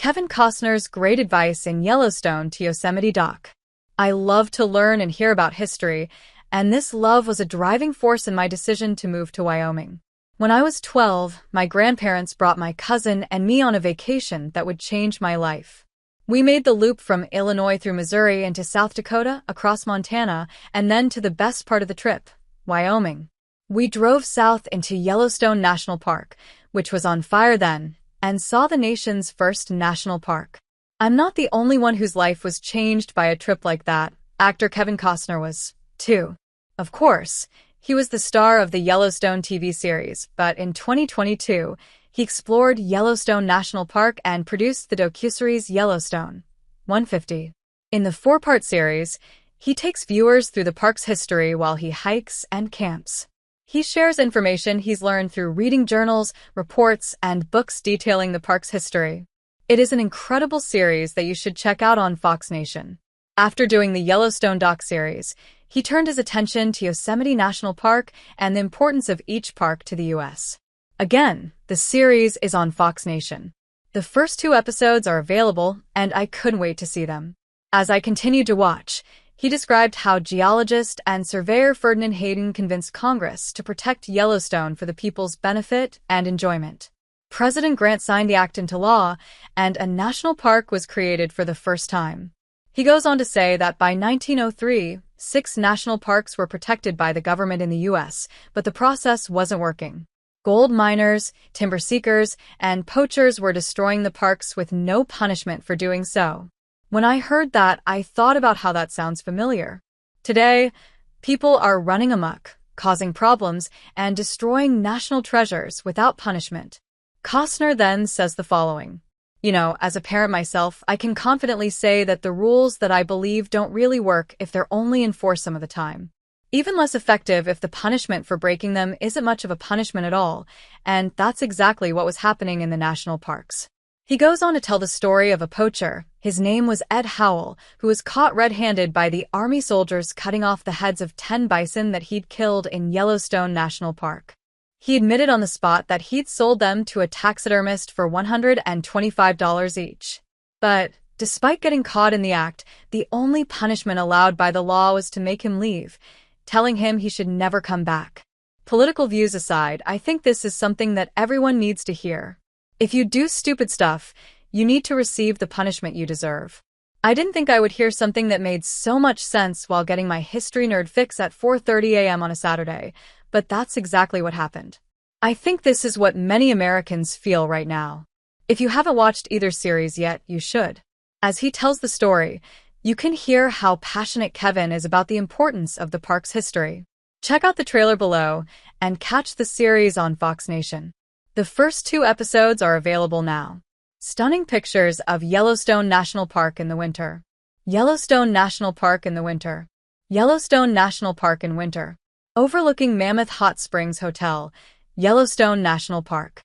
Kevin Costner's great advice in Yellowstone to Yosemite Doc. I love to learn and hear about history, and this love was a driving force in my decision to move to Wyoming. When I was 12, my grandparents brought my cousin and me on a vacation that would change my life. We made the loop from Illinois through Missouri into South Dakota, across Montana, and then to the best part of the trip, Wyoming. We drove south into Yellowstone National Park, which was on fire then, and saw the nation's first national park. I'm not the only one whose life was changed by a trip like that. Actor Kevin Costner was, too. Of course, he was the star of the Yellowstone TV series, but in 2022, he explored Yellowstone National Park and produced the docuseries Yellowstone 150. In the four-part series, he takes viewers through the park's history while he hikes and camps. He shares information he's learned through reading journals, reports, and books detailing the park's history. It is an incredible series that you should check out on Fox Nation. After doing the Yellowstone doc-series, he turned his attention to Yosemite National Park and the importance of each park to the U.S. Again, the series is on Fox Nation. The first 2 episodes are available, and I couldn't wait to see them. As I continued to watch, he described how geologist and surveyor Ferdinand Hayden convinced Congress to protect Yellowstone for the people's benefit and enjoyment. President Grant signed the act into law, and a national park was created for the first time. He goes on to say that by 1903, 6 national parks were protected by the government in the U.S., but the process wasn't working. Gold miners, timber seekers, and poachers were destroying the parks with no punishment for doing so. When I heard that, I thought about how that sounds familiar. Today, people are running amok, causing problems, and destroying national treasures without punishment. Costner then says the following. As a parent myself, I can confidently say that the rules that I believe don't really work if they're only enforced some of the time. Even less effective if the punishment for breaking them isn't much of a punishment at all, and that's exactly what was happening in the national parks. He goes on to tell the story of a poacher. His name was Ed Howell, who was caught red-handed by the Army soldiers cutting off the heads of 10 bison that he'd killed in Yellowstone National Park. He admitted on the spot that he'd sold them to a taxidermist for $125 each. But, despite getting caught in the act, the only punishment allowed by the law was to make him leave, telling him he should never come back. Political views aside, I think this is something that everyone needs to hear. If you do stupid stuff, you need to receive the punishment you deserve. I didn't think I would hear something that made so much sense while getting my history nerd fix at 4:30 a.m. on a Saturday, but that's exactly what happened. I think this is what many Americans feel right now. If you haven't watched either series yet, you should. As he tells the story, you can hear how passionate Kevin is about the importance of the park's history. Check out the trailer below and catch the series on Fox Nation. The first 2 episodes are available now. Stunning pictures of Yellowstone National Park in the winter. Yellowstone National Park in the winter. Yellowstone National Park in winter. Overlooking Mammoth Hot Springs Hotel, Yellowstone National Park.